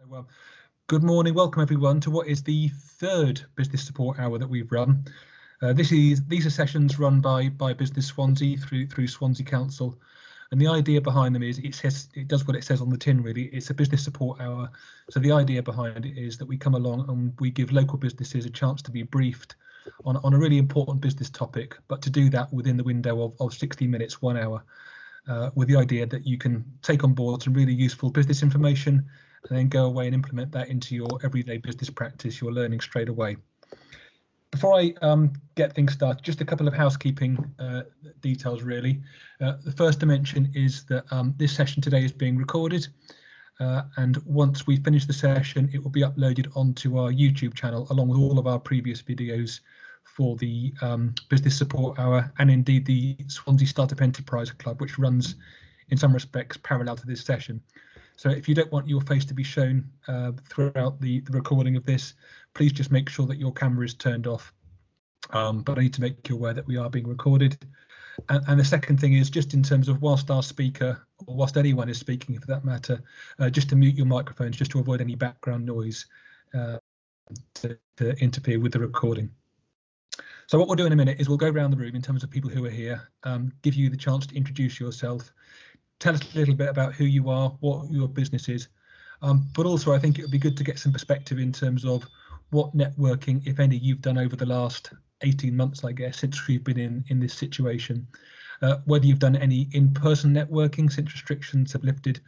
Well, good morning, welcome everyone to what is the third business support hour that we've run. These are sessions run by Business Swansea through Swansea Council, and the idea behind them is it does what it says on the tin. Really, it's a business support hour. So the idea behind it is that we come along and we give local businesses a chance to be briefed on a really important business topic, but to do that within the window of 60 minutes, 1 hour, with the idea that you can take on board some really useful business information and then go away and implement that into your everyday business practice, you're learning straight away. Before I get things started, just a couple of housekeeping details really. The first to mention is that this session today is being recorded, and once we finish the session it will be uploaded onto our YouTube channel along with all of our previous videos for the business support hour, and indeed the Swansea Startup Enterprise Club, which runs in some respects parallel to this session. So if you don't want your face to be shown throughout the recording of this, please just make sure that your camera is turned off. But I need to make you aware that we are being recorded. And the second thing is, just in terms of whilst our speaker, or whilst anyone is speaking for that matter, just to mute your microphones, just to avoid any background noise to interfere with the recording. So what we'll do in a minute is we'll go around the room in terms of people who are here, give you the chance to introduce yourself, tell us a little bit about who you are, what your business is, but also I think it would be good to get some perspective in terms of what networking, if any, you've done over the last 18 months, I guess, since we've been in this situation, whether you've done any in-person networking since restrictions have lifted,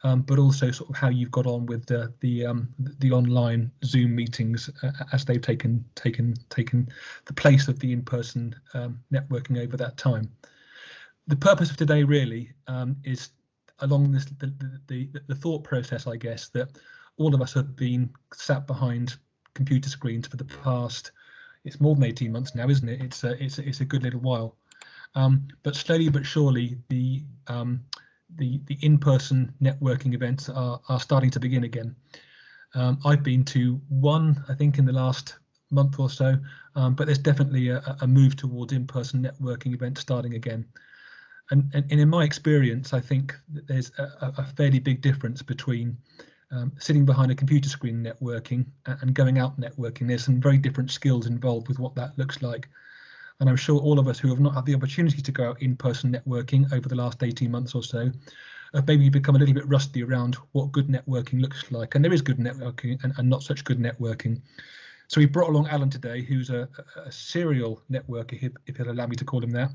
but also sort of how you've got on with the online Zoom meetings as they've taken the place of the in-person networking over that time. The purpose of today really is along this the thought process, I guess, that all of us have been sat behind computer screens for the past, it's more than 18 months now, isn't it? It's a good little while. But slowly but surely the in-person networking events are starting to begin again. I've been to one, I think, in the last month or so, but there's definitely a move towards in-person networking events starting again. And in my experience, I think that there's a fairly big difference between sitting behind a computer screen networking and going out networking. There's some very different skills involved with what that looks like. And I'm sure all of us who have not had the opportunity to go out in-person networking over the last 18 months or so have maybe become a little bit rusty around what good networking looks like. And there is good networking and not such good networking. So we brought along Alan today, who's a serial networker, if he'll allow me to call him that,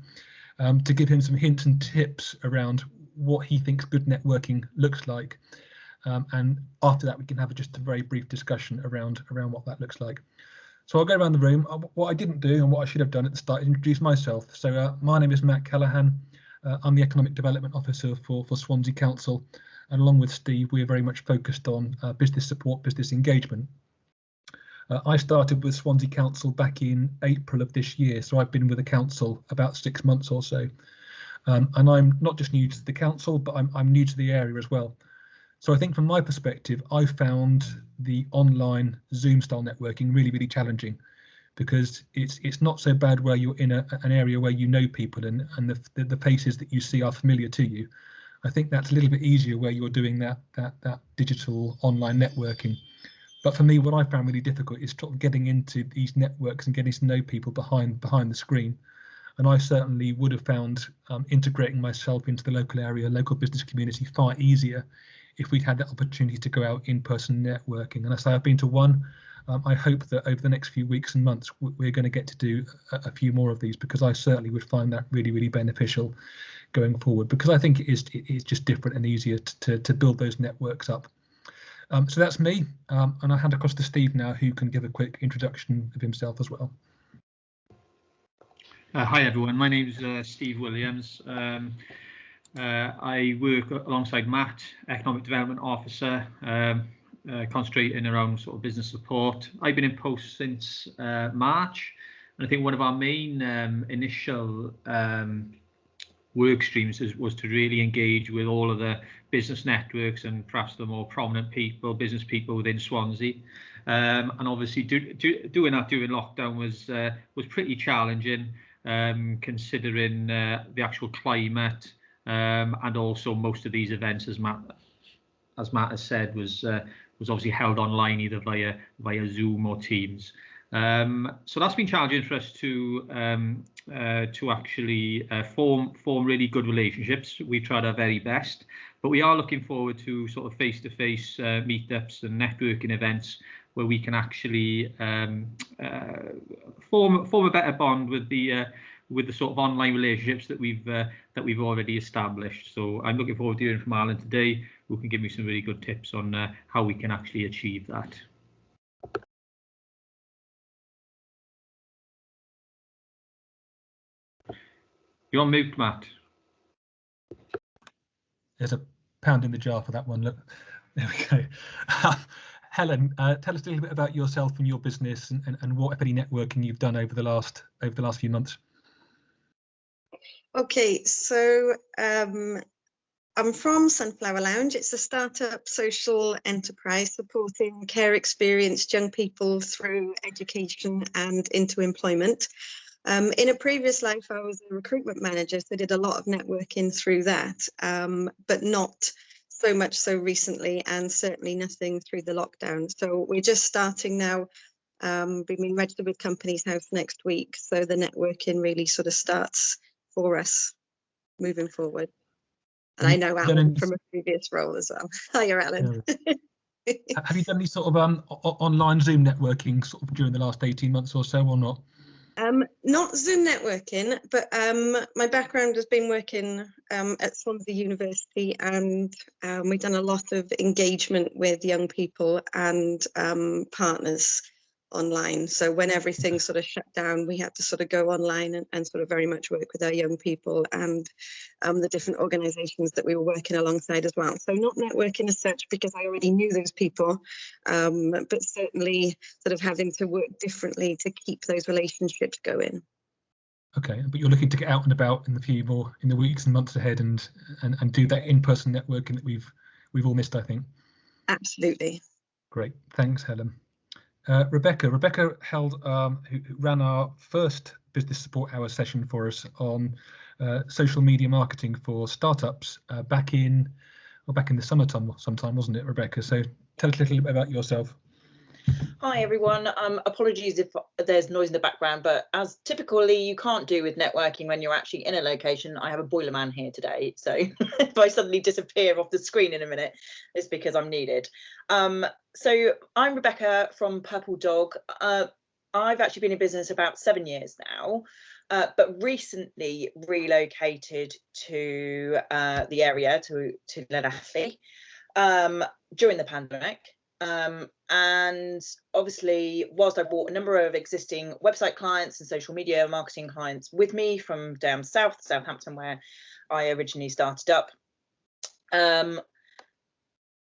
to give him some hints and tips around what he thinks good networking looks like. And after that, we can have just a very brief discussion around what that looks like. So I'll go around the room. What I didn't do and what I should have done at the start is introduce myself. So my name is Matt Callaghan. I'm the Economic Development Officer for Swansea Council. And along with Steve, we are very much focused on business support, business engagement. I started with Swansea Council back in April of this year. So I've been with the council about 6 months or so. And I'm not just new to the council, but I'm new to the area as well. So I think from my perspective, I found the online Zoom style networking really, really challenging, because it's not so bad where you're in an area where you know people and the faces that you see are familiar to you. I think that's a little bit easier where you're doing that digital online networking. But for me, what I found really difficult is sort of getting into these networks and getting to know people behind the screen. And I certainly would have found integrating myself into the local area, local business community far easier if we'd had that opportunity to go out in-person networking. And as I say, I've been to one. I hope that over the next few weeks and months, we're going to get to do a few more of these, because I certainly would find that really, really beneficial going forward, because I think it's just different and easier to build those networks up. So that's me, and I'll hand across to Steve now, who can give a quick introduction of himself as well. Hi everyone, my name is Steve Williams. I work alongside Matt, Economic Development Officer, concentrating around sort of business support. I've been in post since March, and I think one of our main initial work streams was to really engage with all of the business networks and perhaps the more prominent people, business people within Swansea. And obviously doing that during lockdown was pretty challenging, considering the actual climate. And also most of these events, as Matt has said, was was obviously held online either via Zoom or Teams. So that's been challenging for us to actually form really good relationships. We've tried our very best, but we are looking forward to sort of face-to-face meetups and networking events where we can actually form a better bond with the sort of online relationships that we've already established. So I'm looking forward to hearing from Alan today, who can give me some really good tips on how we can actually achieve that. You're on mute, Matt. There's a pound in the jar for that one. Look, there we go. Helen, tell us a little bit about yourself and your business, and what, if any, networking you've done over the last few months. Okay, so I'm from Sunflower Lounge. It's a startup social enterprise supporting care experienced young people through education and into employment. In a previous life, I was a recruitment manager, so I did a lot of networking through that, but not so much so recently, and certainly nothing through the lockdown. So we're just starting now. We've been registered with Companies House next week, so the networking really sort of starts for us moving forward. And I know Alan from a previous role as well. Hiya, Alan. Have you done any sort of online Zoom networking sort of during the last 18 months or so, or not? Not Zoom networking, but my background has been working at Swansea University, and we've done a lot of engagement with young people and partners online. So when everything sort of shut down, we had to sort of go online and sort of very much work with our young people and the different organisations that we were working alongside as well. So not networking as such, because I already knew those people, but certainly sort of having to work differently to keep those relationships going. Okay, but you're looking to get out and about in the weeks and months ahead and do that in-person networking that we've all missed, I think. Absolutely. Great, thanks, Helen. Rebecca held who ran our first business support hour session for us on social media marketing for startups back in the summertime sometime, wasn't it, Rebecca? So tell us a little bit about yourself. Hi everyone, apologies if there's noise in the background, but as typically you can't do with networking when you're actually in a location, I have a boiler man here today, so if I suddenly disappear off the screen in a minute, it's because I'm needed. So I'm Rebecca from Purple Dog. I've actually been in business about 7 years now, but recently relocated to the area, to Ledafley, during the pandemic. And obviously, whilst I brought a number of existing website clients and social media marketing clients with me from down south, Southampton, where I originally started up,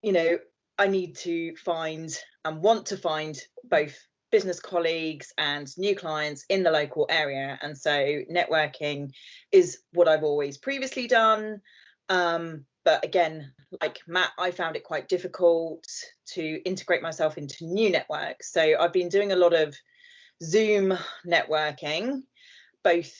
you know, I need to find and want to find both business colleagues and new clients in the local area. And so networking is what I've always previously done. But again, like Matt, I found it quite difficult to integrate myself into new networks. So I've been doing a lot of Zoom networking, both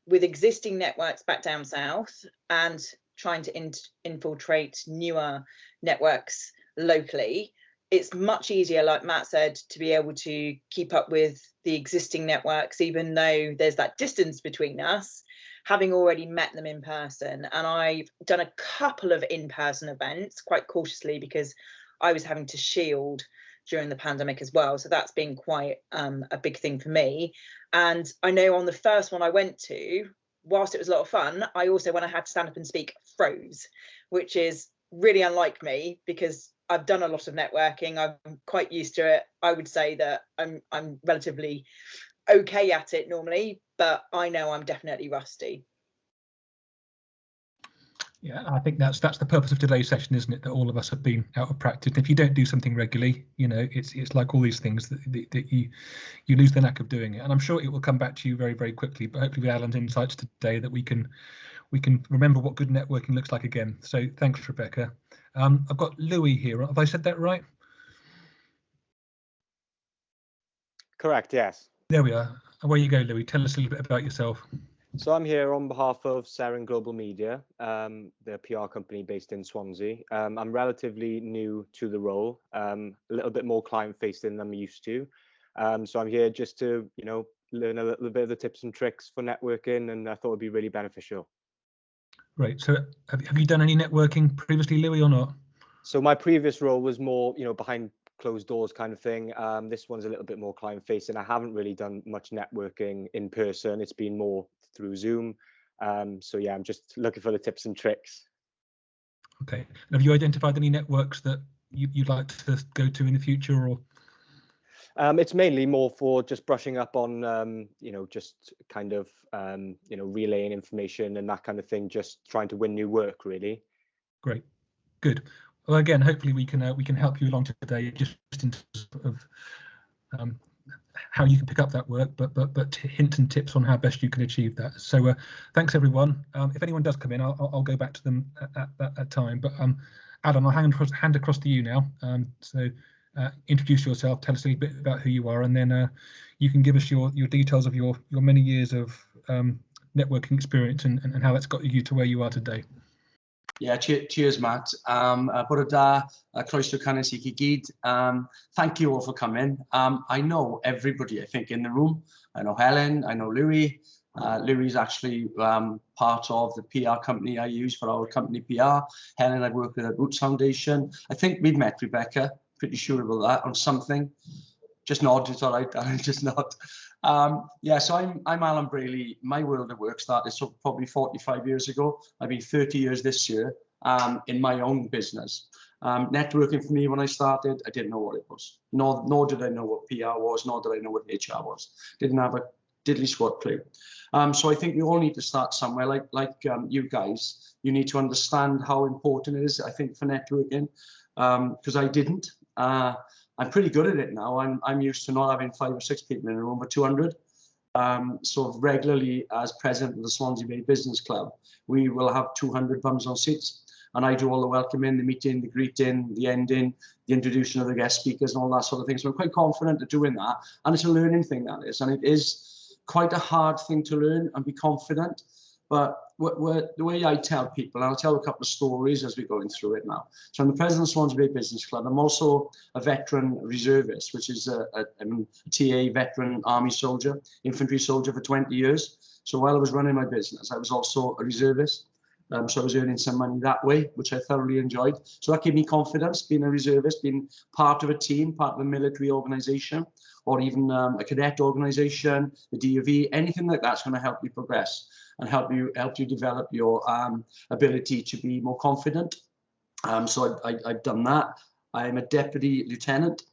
with existing networks back down south and trying to infiltrate newer networks locally. It's much easier, like Matt said, to be able to keep up with the existing networks, even though there's that distance between us, having already met them in person. And I've done a couple of in-person events quite cautiously because I was having to shield during the pandemic as well. So that's been quite a big thing for me. And I know on the first one I went to, whilst it was a lot of fun, I also, when I had to stand up and speak, froze, which is really unlike me because I've done a lot of networking. I'm quite used to it. I would say that I'm relatively okay at it normally, but I know I'm definitely rusty. Yeah, I think that's the purpose of today's session, isn't it? That all of us have been out of practice. If you don't do something regularly, you know, it's like all these things that you lose the knack of doing it. And I'm sure it will come back to you very, very quickly. But hopefully with Alan's insights today, that we can remember what good networking looks like again. So thanks, Rebecca. I've got Louis here. Have I said that right? Correct, yes. There we are. Away you go, Louis. Tell us a little bit about yourself. So I'm here on behalf of Seren Global Media, the PR company based in Swansea. I'm relatively new to the role, a little bit more client-facing than I'm used to. So I'm here just to, learn a little bit of the tips and tricks for networking, and I thought it'd be really beneficial. Great. So have you done any networking previously, Louis, or not? So my previous role was more, behind closed doors kind of thing. This one's a little bit more client-facing. I haven't really done much networking in person. It's been more through Zoom. So yeah, I'm just looking for the tips and tricks. Okay. Have you identified any networks that you'd like to go to in the future, or? It's mainly more for just brushing up on, just kind of, relaying information and that kind of thing, just trying to win new work, really. Great. Good. Well, again, hopefully we can help you along today, just in terms of how you can pick up that work, but hints and tips on how best you can achieve that. So thanks everyone. If anyone does come in, I'll go back to them at that time. But Adam, I'll hand across to you now. So introduce yourself, tell us a little bit about who you are, and then you can give us your details of your many years of networking experience and how that's got you to where you are today. Yeah, cheers, Matt. Bore da, croeso canes I chi gyd. Thank you all for coming. I know everybody, I think, in the room. I know Helen, I know Louis. Louis is actually part of the PR company I use for our company PR. Helen, I work with at Roots Foundation. I think we've met Rebecca, pretty sure about that, on something. Just nod, it's all right, just nod. Yeah, so I'm Alan Brayley. My world of work started probably 45 years ago. I've been 30 years this year in my own business. Networking for me when I started, I didn't know what it was. Nor did I know what PR was, nor did I know what HR was. Didn't have a diddly squat clue. So I think we all need to start somewhere, like you guys. You need to understand how important it is, I think, for networking, because I didn't. I'm pretty good at it now. I'm used to not having 5 or 6 people in a room, but 200. So regularly, as president of the Swansea Bay Business Club, we will have 200 bums on seats. And I do all the welcoming, the meeting, the greeting, the ending, the introduction of the guest speakers and all that sort of thing. So I'm quite confident at doing that. And it's a learning thing, that is. And it is quite a hard thing to learn and be confident. But the way I tell people, and I'll tell a couple of stories as we're going through it now. So I'm the president of the Swansea Bay Business Club. I'm also a veteran reservist, which is a TA, veteran army soldier, infantry soldier for 20 years. So while I was running my business, I was also a reservist. So I was earning some money that way, which I thoroughly enjoyed. So that gave me confidence, being a reservist, being part of a team, part of a military organisation, or even a cadet organisation, the DOV, anything like that's going to help you progress and help you develop your ability to be more confident. So I've done that. I'm a deputy lieutenant.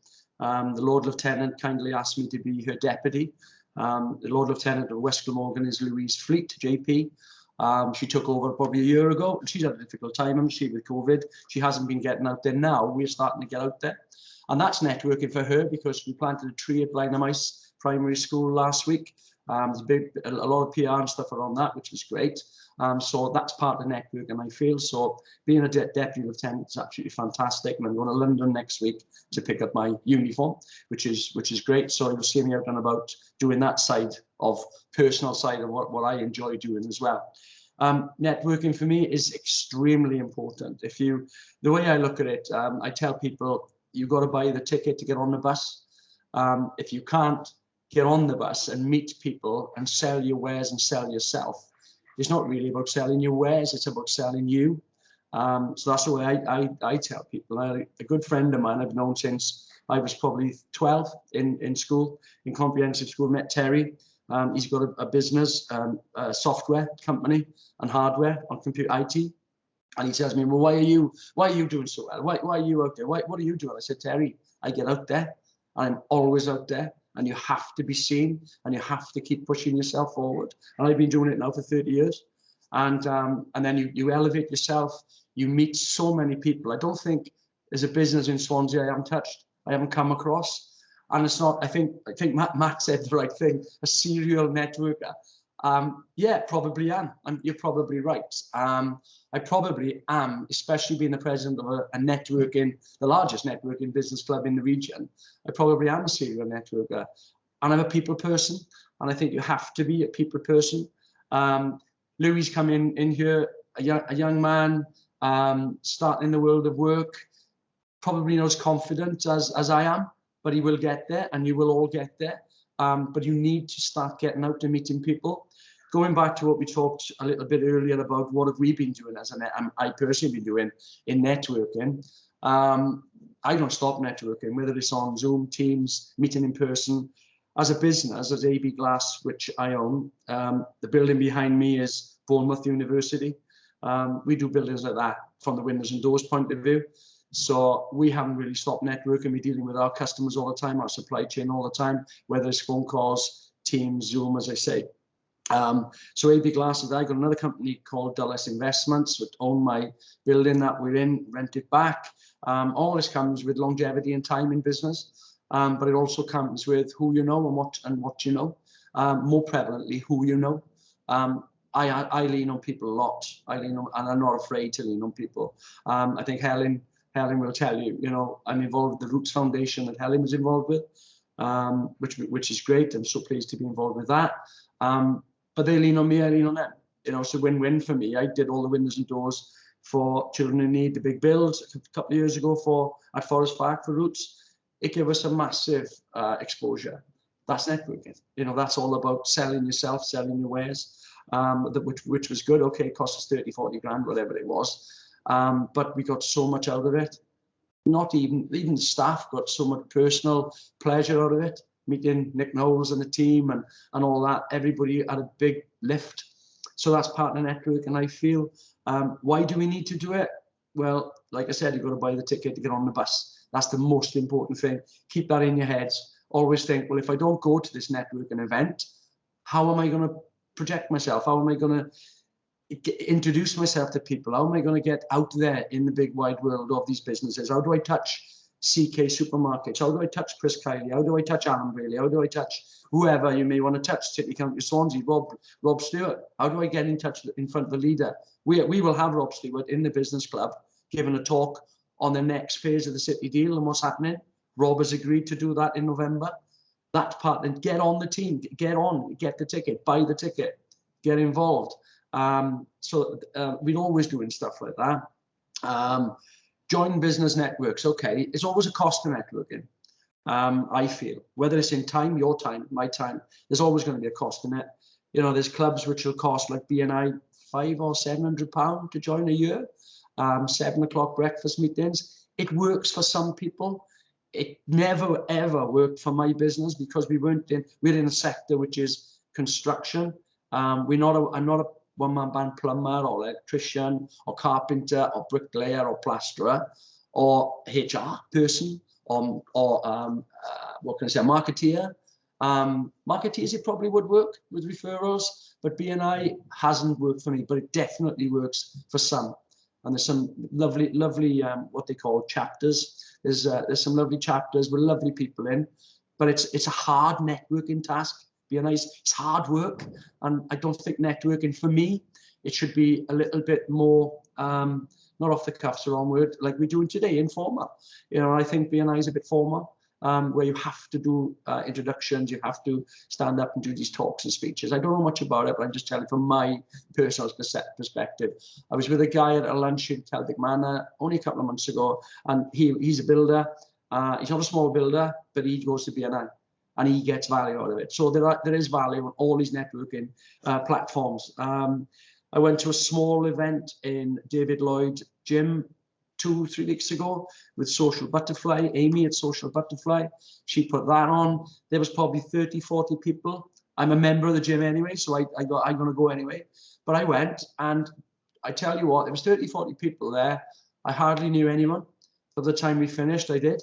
The Lord Lieutenant kindly asked me to be her deputy. The Lord Lieutenant of West Glamorgan is Louise Fleet, JP. She took over probably a year ago. She's had a difficult time, hasn't she, with COVID. She hasn't been getting out there now. We're starting to get out there. And that's networking for her, because we planted a tree at Blaenamice Primary School last week. There's a lot of PR and stuff around that, which is great. So that's part of networking, I feel. So being a deputy lieutenant is absolutely fantastic. And I'm going to London next week to pick up my uniform, which is great. So you'll see me out and about doing that side of personal side of what I enjoy doing as well. Networking for me is extremely important. The way I look at it, I tell people, you've got to buy the ticket to get on the bus. If you can't get on the bus and meet people and sell your wares and sell yourself, it's not really about selling your wares, it's about selling you. So that's the way I tell people. A good friend of mine I've known since I was probably 12 in school, in comprehensive school, met Terry. He's got a business, a software company and hardware on computer IT. And he tells me, well, why are you doing so well? Why are you out there? What are you doing? I said, Terry, I get out there. I'm always out there. And you have to be seen, and you have to keep pushing yourself forward. And I've been doing it now for 30 years. And then you elevate yourself. You meet so many people. I don't think there's a business in Swansea I haven't touched, I haven't come across. And it's not, I think Matt said the right thing, a serial networker. Yeah, probably am. And you're probably right. I probably am, especially being the president of the largest networking business club in the region. I probably am a serial networker. And I'm a people person. And I think you have to be a people person. Louis come in here, a young man, starting in the world of work, probably not as confident as I am, but he will get there, and you will all get there. But you need to start getting out and meeting people. Going back to what we talked a little bit earlier about what have we been doing I personally been doing in networking. I don't stop networking, whether it's on Zoom, Teams, meeting in person. As a business, as AB Glass, which I own, the building behind me is Bournemouth University. We do buildings like that from the windows and doors point of view. So we haven't really stopped networking. We're dealing with our customers all the time, our supply chain all the time, whether it's phone calls, Teams, Zoom, as I say. So AB Glass, I got another company called Dulles Investments, which own my building that we're in, rent it back. All this comes with longevity and time in business, but it also comes with who you know and what you know. More prevalently, who you know. I lean on people a lot. And I'm not afraid to lean on people. I think Helen will tell you, I'm involved with the Roots Foundation that Helen was involved with, which is great. I'm so pleased to be involved with that. But they lean on me, I lean on them. It's a win-win for me. I did all the windows and doors for Children in Need, the big builds a couple of years ago at Forest Park for Roots. It gave us a massive exposure. That's networking. That's all about selling yourself, selling your wares, which was good. Okay, it cost us 30, 40 grand, whatever it was. But we got so much out of it. Not even staff got so much personal pleasure out of it. Meeting Nick Knowles and the team and all that. Everybody had a big lift. So that's partner network. And I feel, why do we need to do it? Well, like I said, you've got to buy the ticket to get on the bus. That's the most important thing. Keep that in your heads. Always think, well, if I don't go to this networking event, how am I going to project myself? How am I going to introduce myself to people? How am I going to get out there in the big wide world of these businesses? How do I touch CK Supermarkets? How do I touch Chris Kiley? How do I touch Alan Bailey? How do I touch whoever you may want to touch? City County Swansea, Rob Stewart. How do I get in touch in front of the leader? We will have Rob Stewart in the business club giving a talk on the next phase of the City deal and what's happening. Rob has agreed to do that in November. That part, and get on the team, get the ticket, buy the ticket, get involved. So we're always doing stuff like that. Join business networks. Okay, it's always a cost to networking. I feel, whether it's in time, your time, my time, there's always going to be a cost in it. There's clubs which will cost like BNI £500 or £700 to join a year. 7 o'clock breakfast meetings. It works for some people. It never ever worked for my business because we're in a sector which is construction. I'm not a one-man band plumber or electrician or carpenter or bricklayer or plasterer or HR person or what can I say, a marketeer. Marketeers, it probably would work with referrals, but BNI hasn't worked for me, but it definitely works for some. And there's some lovely what they call chapters. There's some lovely chapters with lovely people in, but it's a hard networking task. BNI it's hard work, and I don't think networking for me, it should be a little bit more not off the cuffs, the wrong word, like we're doing today, informal. I think BNI is a bit formal, where you have to do introductions, you have to stand up and do these talks and speeches. I don't know much about it, but I'm just telling from my personal perspective. I was with a guy at a lunch in Celtic Manor only a couple of months ago, and he's a builder. He's not a small builder, but he goes to BNI. And he gets value out of it. So there is value on all these networking platforms. I went to a small event in David Lloyd Gym 2-3 weeks ago with Social Butterfly, Amy at Social Butterfly. She put that on. There was probably 30, 40 people. I'm a member of the gym anyway, so I'm going to go anyway. But I went, and I tell you what, there was 30, 40 people there. I hardly knew anyone. By the time we finished, I did.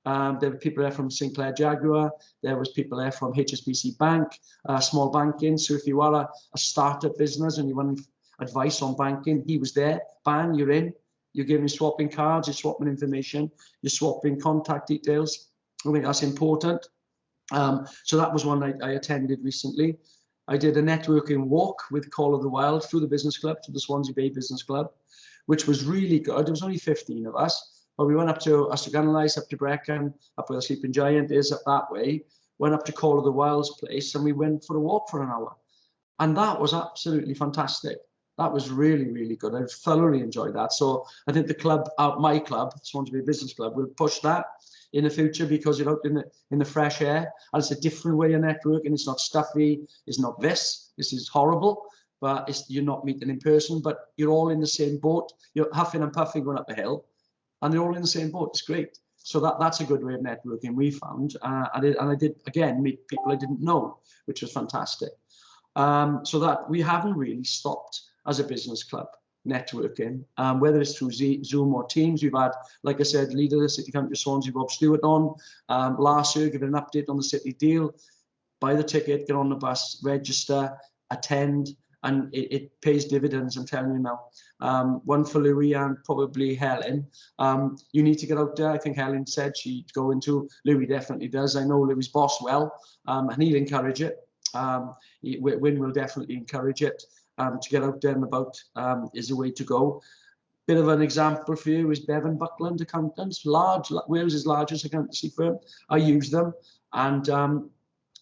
There were people there from Sinclair Jaguar. There was people there from HSBC Bank, small banking. So if you are a startup business and you want advice on banking, he was there. Bang, you're in. You're giving swapping cards, you're swapping information, you're swapping contact details. I think that's important. So that was one I attended recently. I did a networking walk with Call of the Wild through the business club to the Swansea Bay Business Club, which was really good. There was only 15 of us. But we went up to Astraganalais, up to Brecon, up where the Sleeping Giant is, up that way, went up to Call of the Wild's place, and we went for a walk for an hour. And that was absolutely fantastic. That was really, really good. I thoroughly enjoyed that. So I think the club, my club, Swansea Bay Business Club, will push that in the future, because you're out in the fresh air, and it's a different way of networking. It's not stuffy. It's not this. This is horrible, but you're not meeting in person, but you're all in the same boat. You're huffing and puffing going up a hill, and they're all in the same boat. It's great. So that's a good way of networking, we found. And I did, again, meet people I didn't know, which was fantastic. So that we haven't really stopped as a business club networking, whether it's through Zoom or Teams. We've had, like I said, leader of the City Council of Swansea, Rob Stewart, on last year, giving an update on the city deal. Buy the ticket, get on the bus, register, attend, and it pays dividends, I'm telling you now. One for Louis and probably Helen. You need to get out there. I think Helen said she'd go into, Louis definitely does. I know Louis' boss well, and he'll encourage it. Win will definitely encourage it. To get out there and about is the way to go. Bit of an example for you is Bevan Buckland Accountants, Wales' largest accountancy firm. I use them, and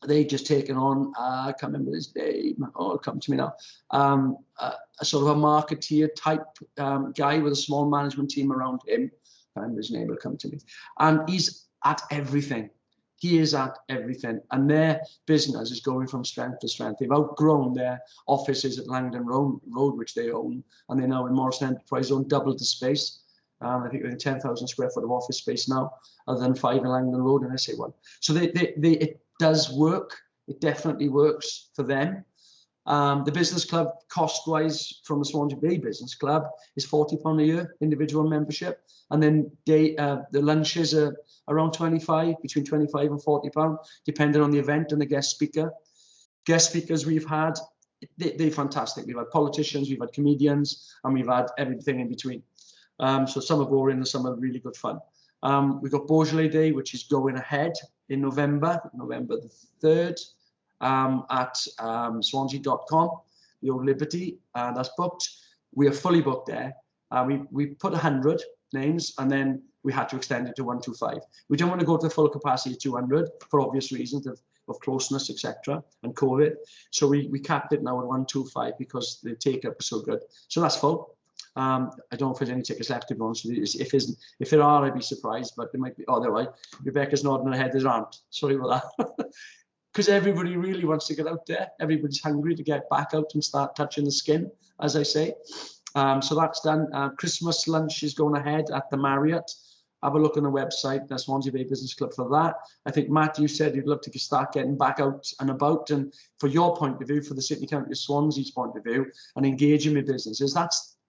they've just taken on, I can't remember his name, it'll come to me now, a sort of a marketeer type guy with a small management team around him. I can't remember his name, it'll come to me. And he's at everything. He is at everything, and their business is going from strength to strength. They've outgrown their offices at Langdon Road, which they own, and they're now in Morrison Enterprise Zone, doubled the space. I think they're in 10,000 square foot of office space now, other than 5 in Langdon Road, and I say one. So it does work. It definitely works for them. The business club, cost-wise, from the Swansea Bay Business Club, is £40 a year, individual membership. And then the lunches are around 25, between 25 and £40, depending on the event and the guest speaker. Guest speakers we've had, they're fantastic. We've had politicians, we've had comedians, and we've had everything in between. So some are boring and some are really good fun. We've got Beaujolais Day, which is going ahead in November the 3rd. At swansea.com, the Old Liberty, that's booked. We are fully booked there. We put 100 names, and then we had to extend it to 125. We don't want to go to the full capacity of 200 for obvious reasons of closeness, etc., and COVID. So we capped it now at 125 because the take-up is so good. So that's full. I don't know if there's any tickets left, to be honest with you. If there are, I'd be surprised, but there might be. Oh, there are. Rebecca's nodding her head. There aren't. Sorry about that. Because everybody really wants to get out there. Everybody's hungry to get back out and start touching the skin, as I say. So that's done. Christmas lunch is going ahead at the Marriott. Have a look on the website, the Swansea Bay Business Club, for that. I think, Matt, you said you'd love to start getting back out and about, and for your point of view, for the City County of Swansea's point of view, and engaging with businesses.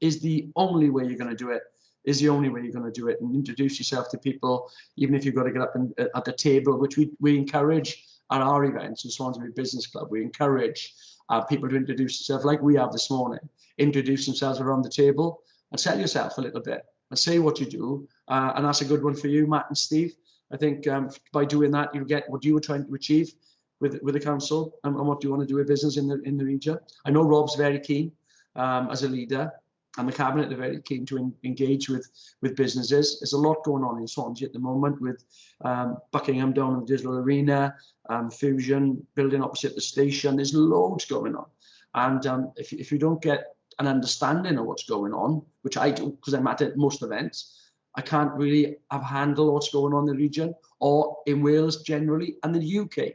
Is the only way you're going to do it. Is the only way you're going to do it, and introduce yourself to people, even if you've got to get up at the table, which we encourage at our events in Swansea Bay Business Club. We encourage people to introduce themselves, like we have this morning, introduce themselves around the table and sell yourself a little bit and say what you do. And that's a good one for you, Matt and Steve. I think by doing that, you get what you were trying to achieve with the council and what you want to do with business in the region. I know Rob's very keen as a leader, and the cabinet are very keen to engage with businesses. There's a lot going on in Swansea at the moment with Buckingham down in the Digital Arena, Fusion building opposite the station. There's loads going on, and if you don't get an understanding of what's going on, which I do because I'm at most events, I can't really have a handle on what's going on in the region or in Wales generally and the UK.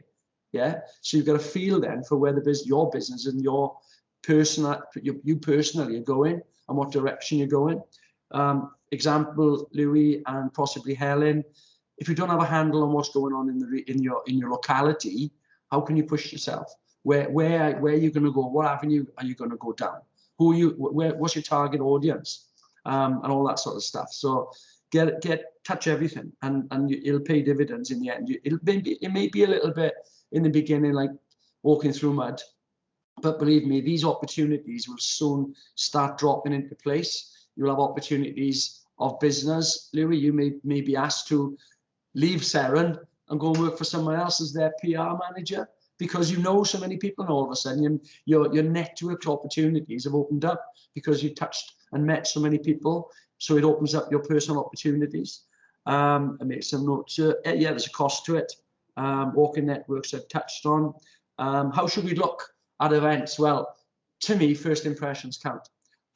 Yeah, so you've got a feel then for where your business and you personally are going and what direction you're going. Example, Louis and possibly Helen, if you don't have a handle on what's going on in your locality, how can you push yourself? Where are you going to go? What avenue are you going to go down? What's your target audience? And all that sort of stuff. So touch everything, and it'll pay dividends in the end. It may be a little bit in the beginning like walking through mud, but believe me, these opportunities will soon start dropping into place. You'll have opportunities of business. Louis, you may be asked to leave Seren and go and work for someone else as their PR manager, because you know so many people, and all of a sudden your network opportunities have opened up because you touched and met so many people. So it opens up your personal opportunities. I make some notes. Yeah, there's a cost to it. Walking networks I've touched on. How should we look? at events. Well, to me, first impressions count.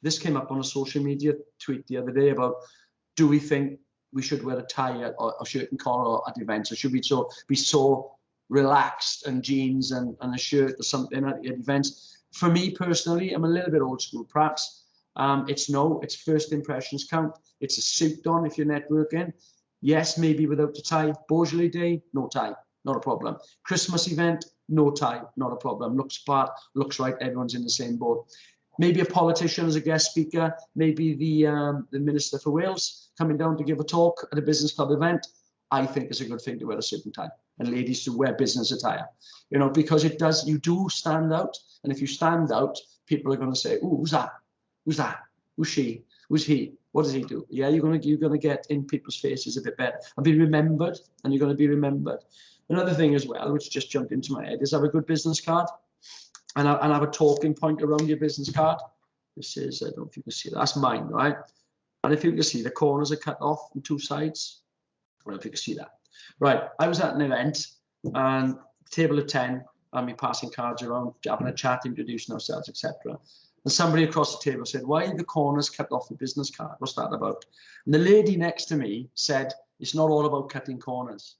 This came up on a social media tweet the other day about, do we think we should wear a tie or shirt and collar at events, or should we be so relaxed and jeans and a shirt or something at events? For me personally, I'm a little bit old school, perhaps. It's first impressions count. It's a suit on if you're networking. Yes, maybe without a tie. Beaujolais Day, no tie, not a problem. Christmas event, no tie, not a problem. Looks smart, looks right, everyone's in the same boat. Maybe a politician as a guest speaker, maybe the Minister for Wales coming down to give a talk at a business club event. I think it's a good thing to wear a suit and tie, and ladies to wear business attire, you know, because it does, you do stand out. And if you stand out, people are going to say, "Oh, who's that? Who's that? Who's she? Who's he? What does he do?" Yeah, you're going to get in people's faces a bit better and be remembered, and you're going to be remembered. Another thing as well, which just jumped into my head, is have a good business card and have a talking point around your business card. This is, I don't know if you can see that. That's mine, right? And if you can see, the corners are cut off on two sides. I don't know if you can see that. Right, I was at an event and table of 10, and me passing cards around, having a chat, introducing ourselves, etc. And somebody across the table said, "Why are the corners cut off the business card? What's that about?" And the lady next to me said, "It's not all about cutting corners."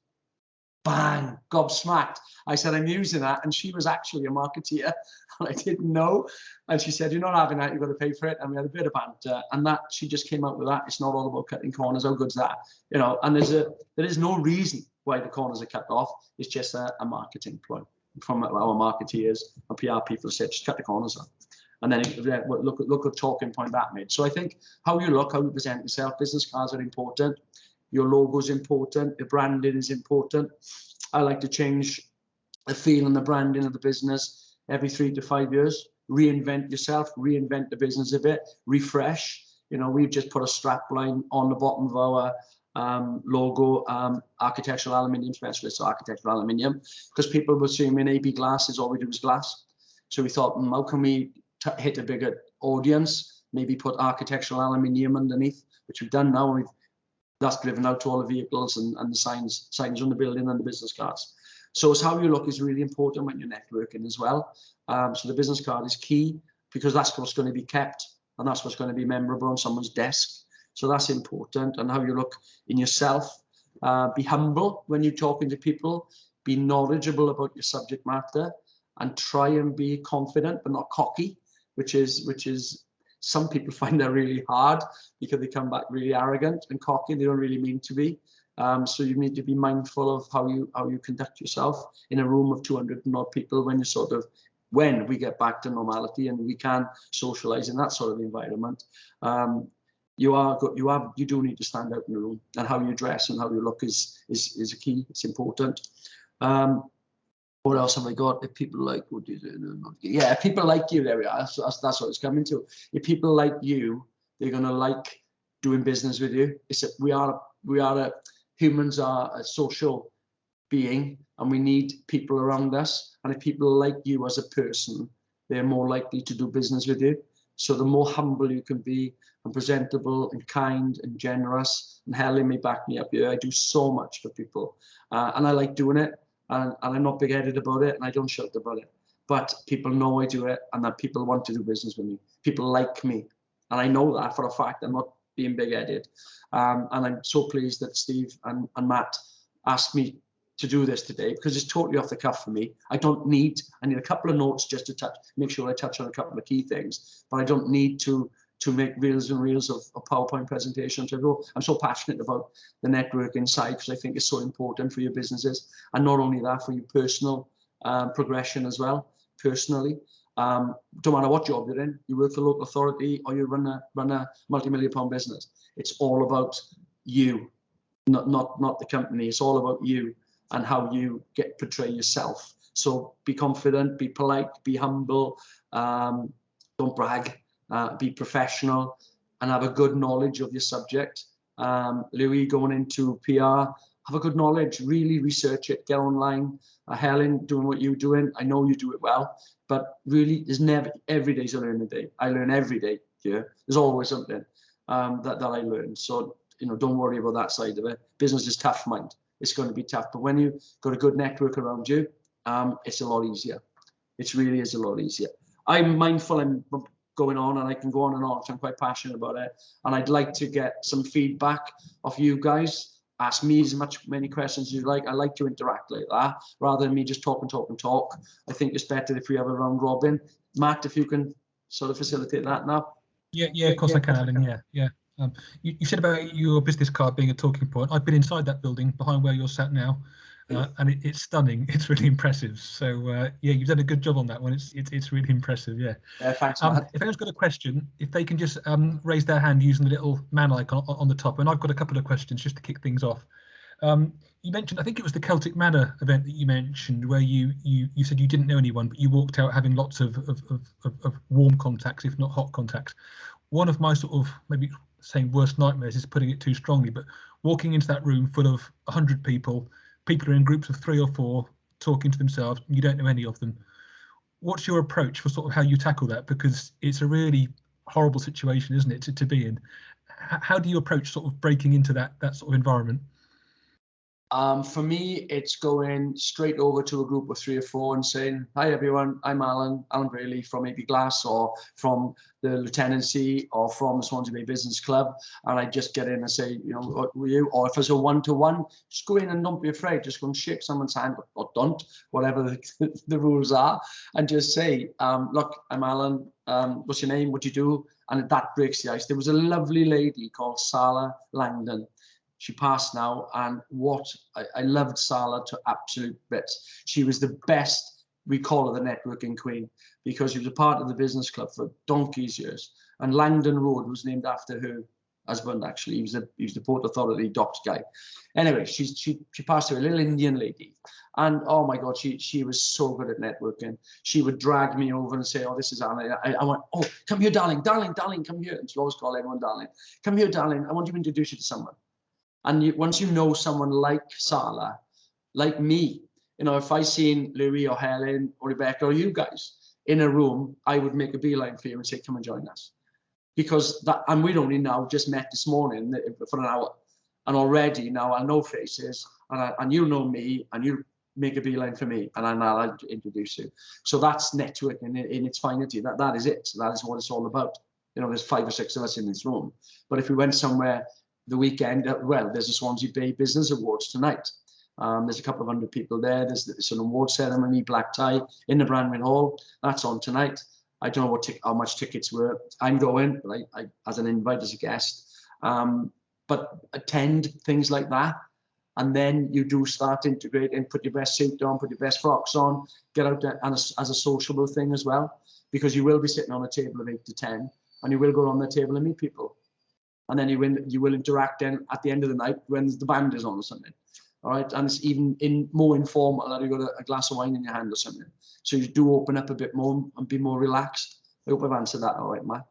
Bang, gobsmacked. I said, "I'm using that." And she was actually a marketeer, and I didn't know. And she said, "You're not having that, you've got to pay for it." And we had a bit of banter, and that she just came out with that. It's not all about cutting corners. How good's that? You know, and there is no reason why the corners are cut off. It's just a marketing ploy from our marketeers and PR people said, "Just cut the corners off." And then look at talking point that made. So I think how you look, how you present yourself, business cards are important. Your logo is important. Your branding is important. I like to change the feel and the branding of the business every 3 to 5 years. Reinvent yourself, reinvent the business a bit, refresh. You know, we've just put a strap line on the bottom of our logo, architectural aluminium specialist, architectural aluminium, because people were assuming AB glass is all we do is glass. So we thought, how can we hit a bigger audience? Maybe put architectural aluminium underneath, which we've done now. That's driven out to all the vehicles and the signs on the building and the business cards. So it's how you look is really important when you're networking as well. So the business card is key because that's what's going to be kept and that's what's going to be memorable on someone's desk. So that's important. And how you look in yourself. Be humble when you're talking to people. Be knowledgeable about your subject matter and try and be confident but not cocky, which is some people find that really hard because they come back really arrogant and cocky. They don't really mean to be. So you need to be mindful of how you conduct yourself in a room of 200 and odd people when we get back to normality and we can socialize in that sort of environment. You do need to stand out in the room, and how you dress and how you look is a key. It's important. What else have I got? If people like, yeah, people like you, there we are. That's what it's coming to. If people like you, they're gonna like doing business with you. Humans are a social being, and we need people around us. And if people like you as a person, they're more likely to do business with you. So the more humble you can be, and presentable, and kind, and generous, and Helen may back me up here. I do so much for people, and I like doing it. And I'm not big-headed about it, and I don't shout about it. But people know I do it, and that people want to do business with me. People like me, and I know that for a fact. I'm not being big-headed. And I'm so pleased that Steve and Matt asked me to do this today, because it's totally off the cuff for me. I need a couple of notes just to make sure I touch on a couple of key things, but I don't need to make reels and reels of PowerPoint presentations. I'm so passionate about the networking side because I think it's so important for your businesses, and not only that, for your personal progression as well. Personally, don't matter what job you're in, you work for a local authority or you run a multi-million-pound business. It's all about you, not the company. It's all about you and how you portray yourself. So be confident, be polite, be humble, don't brag. Be professional and have a good knowledge of your subject. Louis, going into PR, have a good knowledge, really research it, get online. Helen, doing what you're doing, I know you do it well, but really there's never, every day's a learning day. I learn every day here. There's always something that I learn. So, don't worry about that side of it. Business is tough, mind. It's going to be tough, but when you've got a good network around you, it's a lot easier. It really is a lot easier. I'm mindful I'm going on, and I can go on and on. I'm quite passionate about it, and I'd like to get some feedback of you guys. Ask me as many questions as you like. I like to interact like that rather than me just talk. I think it's better if we have a round robin. Matt, if you can sort of facilitate that now. Yeah, of course I can, Alan. Yeah. You said about your business card being a talking point. I've been inside that building behind where you're sat now, and it's stunning. It's really impressive. So yeah, you've done a good job on that one. It's really impressive. Yeah. Thanks, Matt. If anyone's got a question, if they can just raise their hand using the little man icon on the top, and I've got a couple of questions just to kick things off. You mentioned, I think it was the Celtic Manor event that you mentioned, where you said you didn't know anyone, but you walked out having lots of warm contacts, if not hot contacts. One of my sort of, maybe saying worst nightmares is putting it too strongly, but walking into that room full of 100 people are in groups of 3 or 4 talking to themselves, and you don't know any of them. What's your approach for sort of how you tackle that? Because it's a really horrible situation, isn't it, to be in? How do you approach sort of breaking into that sort of environment? For me, it's going straight over to a group of 3 or 4 and saying, "Hi everyone, I'm Alan Bailey from AB Glass, or from the Lieutenancy, or from the Swansea Bay Business Club," and I just get in and say, you know, "What were you?" Or if it's a one-to-one, just go in and don't be afraid. Just go and shake someone's hand, or don't, whatever the rules are, and just say, "Look, I'm Alan. What's your name? What do you do?" And that breaks the ice. There was a lovely lady called Sala Langdon. She passed now, and I loved Sala to absolute bits. She was the best, we call her the networking queen, because she was a part of the business club for donkey's years. And Langdon Road was named after her husband, actually. He was the Port Authority docks guy. Anyway, she passed away, a little Indian lady. And oh my God, she was so good at networking. She would drag me over and say, "Oh, this is Alan." I went, "Oh, come here, darling, come here." And she always called everyone darling. "Come here, darling. I want to introduce you to someone." And once you know someone like Sala, like me, you know, if I seen Louis or Helen or Rebecca or you guys in a room, I would make a beeline for you and say, "Come and join us." Because and we'd only now just met this morning for an hour. And already now I know faces, and you know me, and you make a beeline for me, and I'll introduce you. So that's networking in its finity. That is it. That is what it's all about. You know, there's 5 or 6 of us in this room. But if we went somewhere the weekend, well, there's a Swansea Bay Business Awards tonight. There's a couple of 100 people there. There's an award ceremony, black tie, in the Brandwin Hall. That's on tonight. I don't know how much tickets were. I'm going, but I as an invite, as a guest. But attend things like that. And then you do start integrating, put your best suit on, put your best frocks on, get out there as a sociable thing as well. Because you will be sitting on a table of 8 to 10, and you will go on the table and meet people. And then you will interact then at the end of the night when the band is on or something. All right, and it's even more informal, that you've got a glass of wine in your hand or something. So you do open up a bit more and be more relaxed. I hope I've answered that all right, Matt.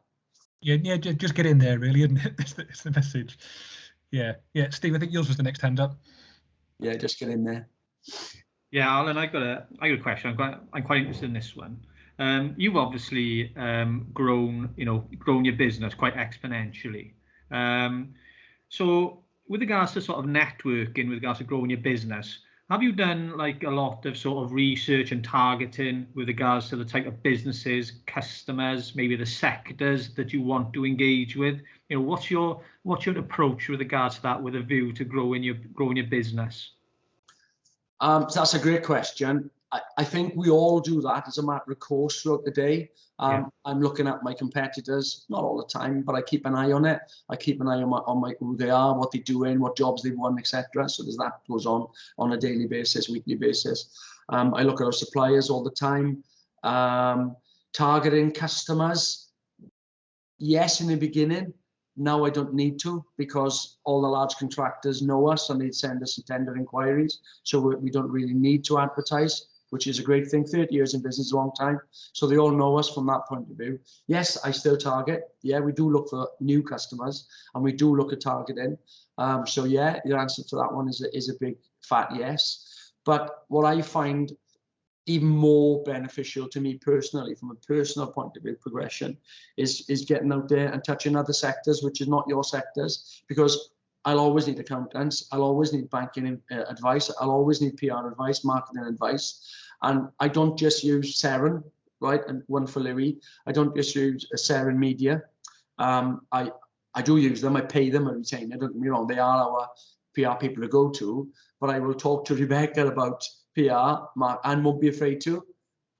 Yeah, just get in there, really, isn't it? It's the message. Yeah. Steve, I think yours was the next hand up. Yeah, just get in there. Yeah, Alan, I got a question. I'm quite interested in this one. You've obviously grown your business quite exponentially. So with regards to sort of networking, with regards to growing your business, have you done like a lot of sort of research and targeting with regards to the type of businesses, customers, maybe the sectors that you want to engage with? You know, what's your approach with regards to that, with a view to growing your business? So that's a great question. I think we all do that as a matter of course throughout the day. I'm looking at my competitors, not all the time, but I keep an eye on it. I keep an eye on who they are, what they're doing, what jobs they've won, etc. So that goes on a daily basis, weekly basis. I look at our suppliers all the time. Targeting customers, yes, in the beginning. Now I don't need to, because all the large contractors know us and they send us tender inquiries. So we don't really need to advertise, which is a great thing. 30 years in business is a long time. So they all know us from that point of view. Yes, I still target. Yeah, we do look for new customers, and we do look at targeting. So yeah, your answer to that one is a big fat yes. But what I find even more beneficial to me personally, from a personal point of view, progression, is getting out there and touching other sectors, which is not your sectors, because I'll always need accountants, I'll always need banking advice, I'll always need PR advice, marketing advice. And I don't just use Seren, right? And one for Louis. I don't just use Seren Media. I do use them. I pay them and retain. Don't get me wrong. They are our PR people to go to. But I will talk to Rebecca about PR, and won't be afraid to.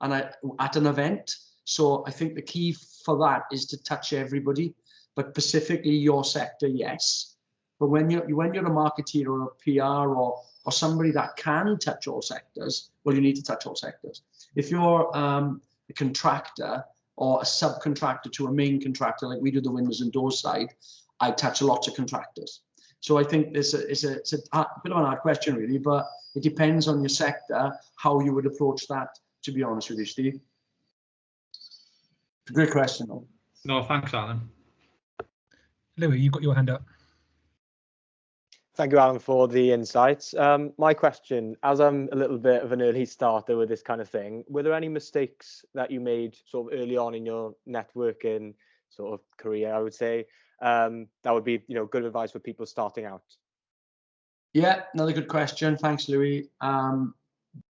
And at an event. So I think the key for that is to touch everybody, but specifically your sector, yes. But when you're a marketeer or a PR or somebody that can touch all sectors, well, you need to touch all sectors. If you're a contractor or a subcontractor to a main contractor, like we do the windows and doors side, I touch lots of contractors. So I think it's a bit of an hard question, really, but it depends on your sector, how you would approach that, to be honest with you, Steve. It's a great question, though. No, thanks, Alan. Louis, you've got your hand up. Thank you, Alan, for the insights. My question, as I'm a little bit of an early starter with this kind of thing, were there any mistakes that you made sort of early on in your networking sort of career, I would say, that would be, good advice for people starting out? Yeah, another good question. Thanks, Louis.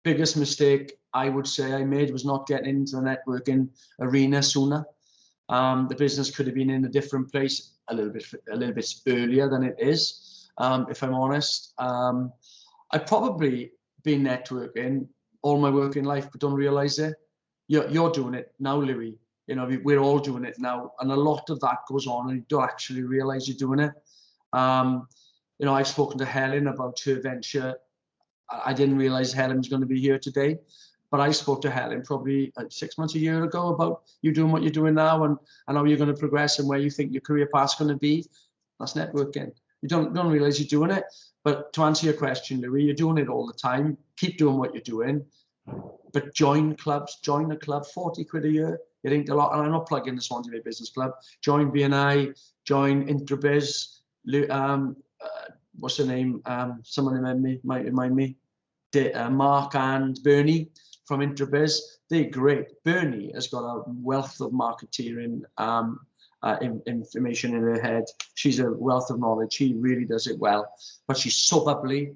Biggest mistake I would say I made was not getting into the networking arena sooner. The business could have been in a different place a little bit earlier than it is. If I'm honest, I've probably been networking all my working life, but don't realize it. You're doing it now, Louis. We're all doing it now, and a lot of that goes on, and you don't actually realize you're doing it. I've spoken to Helen about her venture. I didn't realize Helen was going to be here today, but I spoke to Helen probably 6 months, a year ago about you doing what you're doing now and how you're going to progress and where you think your career path's going to be. That's networking. You don't realize you're doing it. But to answer your question, Louis, you're doing it all the time. Keep doing what you're doing. But join clubs, join a club, 40 quid a year. It ain't a lot. And I'm not plugging the Swansea Bay Business Club. Join BNI, join Intrabiz. What's her name? Someone might remind me. Mark and Bernie from Intrabiz. They're great. Bernie has got a wealth of marketeering information in her head. She's a wealth of knowledge. She really does it well. But she's so bubbly.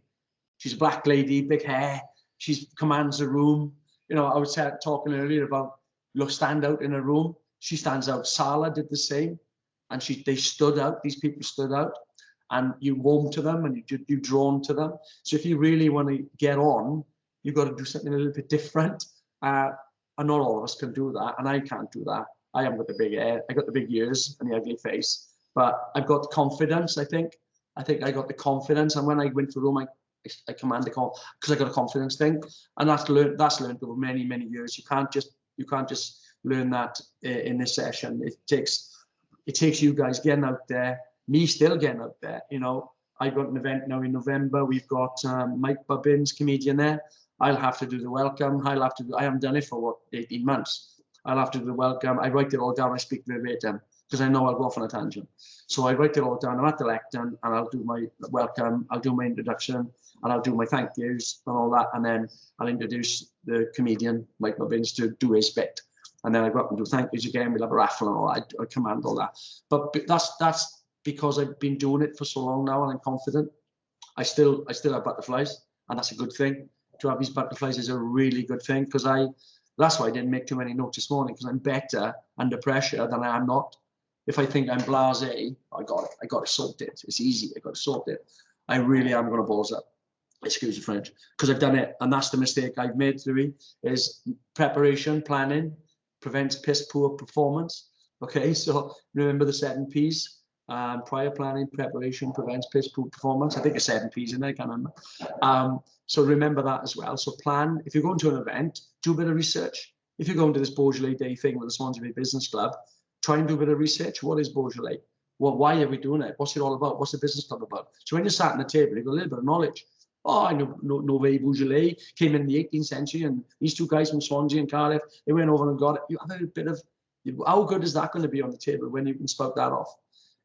She's a black lady, big hair. She commands the room. I was talking earlier about stand out in a room. She stands out. Sala did the same. And they stood out. These people stood out. And you warm to them and you're drawn to them. So if you really want to get on, you've got to do something a little bit different. And not all of us can do that. And I can't do that. I haven't got the big hair. I got the big ears and the ugly face. But I've got confidence, I think. I think I got the confidence. And when I went to the room, I command the call because I got a confidence thing. And that's learned over many, many years. You can't just learn that in this session. It takes you guys getting out there. Me still getting out there, I've got an event now in November. We've got Mike Bubbins, comedian there. I'll have to do the welcome. I haven't done it for 18 months. I'll have to do the welcome. I write it all down. I speak verbatim because I know I'll go off on a tangent. So I write it all down. I'm at the lectern and I'll do my welcome. I'll do my introduction and I'll do my thank yous and all that. And then I'll introduce the comedian, Mike Bubbins, to do his bit. And then I go up and do thank yous again. We'll have a raffle and all that. I command all that. But that's because I've been doing it for so long now and I'm confident. I still have butterflies, and that's a good thing. To have these butterflies is a really good thing because that's why I didn't make too many notes this morning, because I'm better under pressure than I am not. If I think I'm blasé, I got to sort it. It's easy, I got to sort it. I really am going to balls up. Excuse the French, because I've done it, and that's the mistake I've made, Louis, is preparation, planning, prevents piss poor performance. Okay, so remember the 7 Ps. Prior planning, preparation prevents piss poor performance. I think it's 7 Ps in there, I can't remember. So remember that as well. So plan, if you're going to an event, do a bit of research. If you're going to this Beaujolais Day thing with the Swansea Bay Business Club, try and do a bit of research. What is Beaujolais? Why are we doing it? What's it all about? What's the business club about? So when you're sat at the table, you've got a little bit of knowledge. Oh, I know Nové Beaujolais came in the 18th century, and these 2 guys from Swansea and Cardiff, they went over and got it. You have a bit of, how good is that going to be on the table when you can spout that off?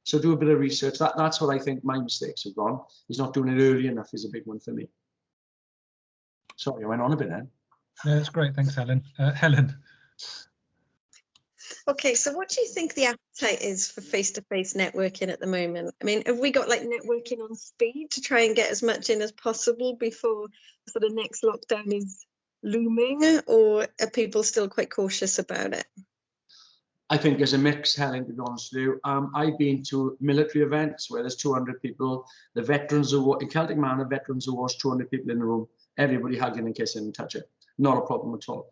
So do a bit of research. That's what I think my mistakes have gone. Is not doing it early enough is a big one for me. Sorry, I went on a bit then. No, that's great. Thanks, Helen. Helen. Okay, so what do you think the appetite is for face-to-face networking at the moment? I mean, have we got like networking on speed to try and get as much in as possible before sort of next lockdown is looming, or are people still quite cautious about it? I think there's a mix, Helen, to be honest with you. I've been to military events where there's 200 people. The veterans of in Celtic Manor, veterans of war's 200 people in the room. Everybody hugging and kissing and touching. Not a problem at all.